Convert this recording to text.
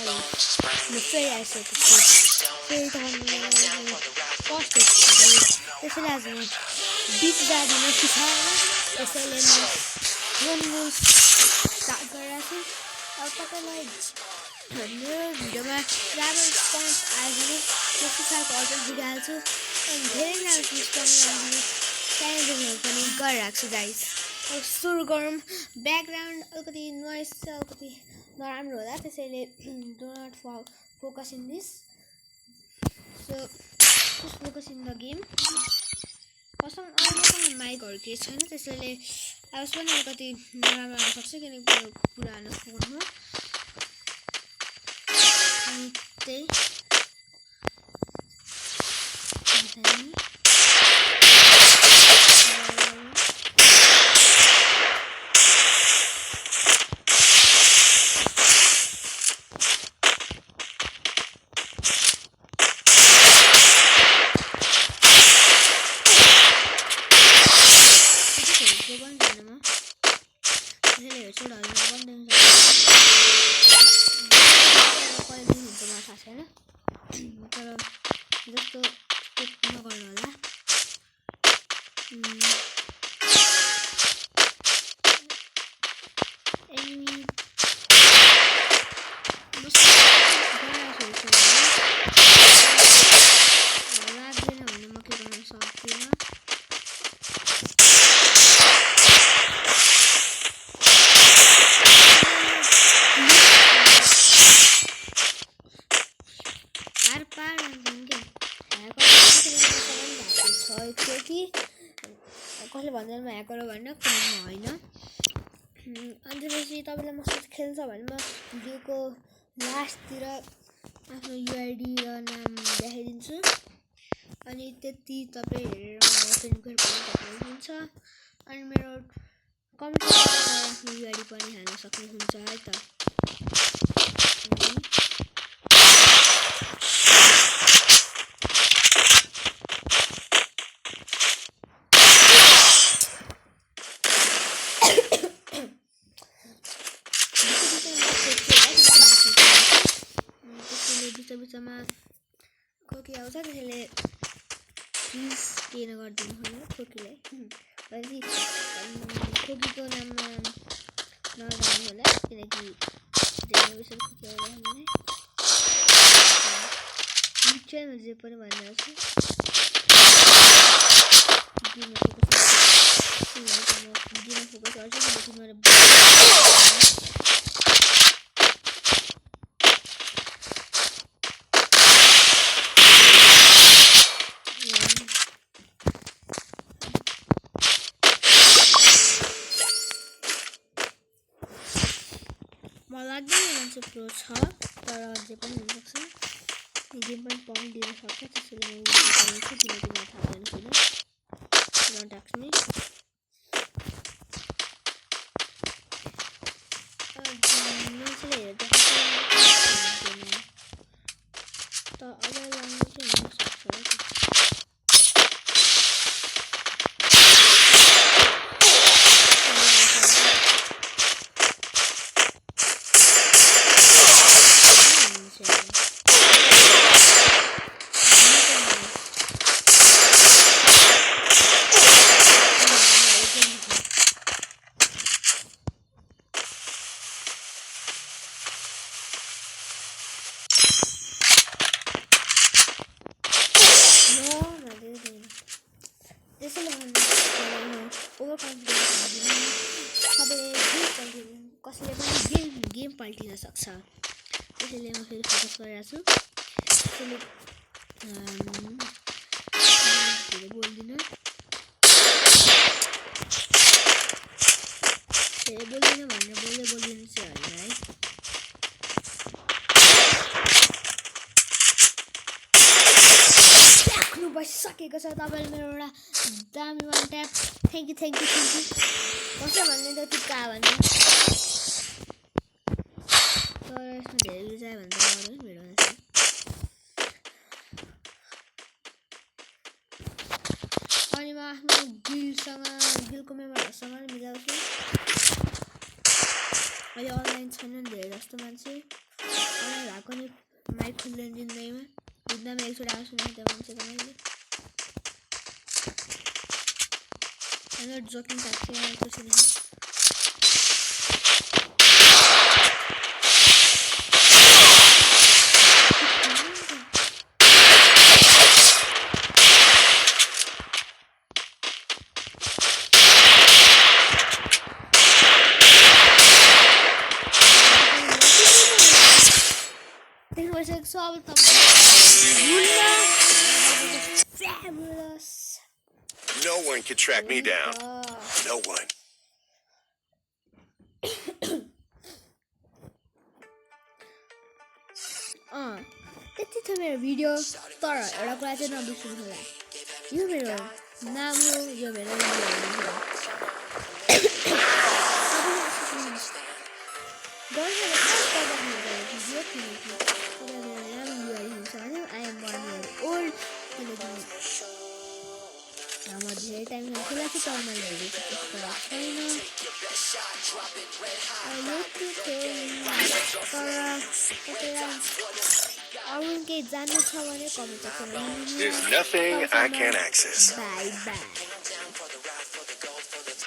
फेरि आइसकेको छु फेरि तपाईँले फर्स्ट त्यसैले आज म 20,000 दिन सिकाएन त्यसैले म रनमुल स्टार्ट गरिरहेको छु अब तपाईँलाई मेरो भिडियोमा राम्रो रेस्पोन्स आयो भने म सिकाएको अर्को भिडियो हाल्छु अनि धेरै राम्रो रेस्पोन्स आयो भने च्यालेन्जहरू पनि गरिरहेको छु गाइस अब सुरु गरौँ ब्याकग्राउन्ड अलिकति नोइज चाहिँ अलिकति नराम्रो होला त्यसैले do not focus in this so just focus in the game मसँग माइकहरू केही छैन त्यसैले आवाज पनि अलिकति नराम्रो आउन सक्छ किनकि मेरो पुरानो फोन हो अनि त्यही जस्तो नगर्नु होला लाग्दैन भने म के गर्न सक्दिनँ कसले भन्दैन म ह्याकर हो भनेर किनभने म होइन अनि त्यसपछि तपाईँलाई मसँग खेल्छ भने म भिडियोको लास्टतिर आफ्नो युआइडी र नाम देखाइदिन्छु अनि त्यति तपाईँ हेरेर मलाई फ्रेन्ड रिक्वेस्ट पनि सक्नुहुन्छ अनि मेरो कमेन्टमा आफ्नो युआइडी पनि हाल्न सक्नुहुन्छ है त बिचमा खोकी आउँछ त्यसैले प्लिज के नगरिदिनु होला खोकीलाई अनि खोकीको नाममा नजानु होला किनकि धेरै विषय खोकी आउँदैन मलाई निश्चयमा जे पनि भनिरहेको छु गेममा फोकस गर्छु किनकि मैले मलाई लाग्दैन मान्छे प्रो छ तर जे पनि हुनसक्छ गेम पनि पइन्ट दिन सक्छ त्यसैले म गर्छु किनकि मलाई थाहा छैन किन डोन्ट आस्क मी मान्छेले हेर्दा त अब लाग्नु चाहिँ हुनसक्छ कसैले पनि गेम पल्टिन सक्छ त्यसैले म फेरि फोकस गरिरहेको छु त्यसैले बोल्दिनँ भनेर बोल्दिनु चाहिँ होइन है राख्नु बसिसकेको छ तपाईँले मेरो एउटा दामी वान ट्याप थ्याङ्क यू कसै भन्ने त टिक्का भन्ने तर यसमा धेरै जायो भने त अरू भिडियो अनि म आफ्नो गिलको मेम्बरहरूसँग मिलाउँछु अहिले अनलाइन छैनन् धेरै जस्तो मान्छे भएको नि माइक खुल्दैन जिन्दगीमा जिन्दमा एकचोटि आउँछु नि त्यो मान्छेको मैले I'm not joking actually I'm not joking Fabulous. No one can track me down. No one. यति छ मेरो भिडियो तर एउटा कुरा चाहिँ नबिर्सिनु होला यो मेरो नाम हो यो मेरो धेरै टाइम खेला चाहिँ तर मैले हेरेको छैन अरू केही जान्नु छ भने कमेन्ट सेक्सनमा There's nothing I can't access. Bye by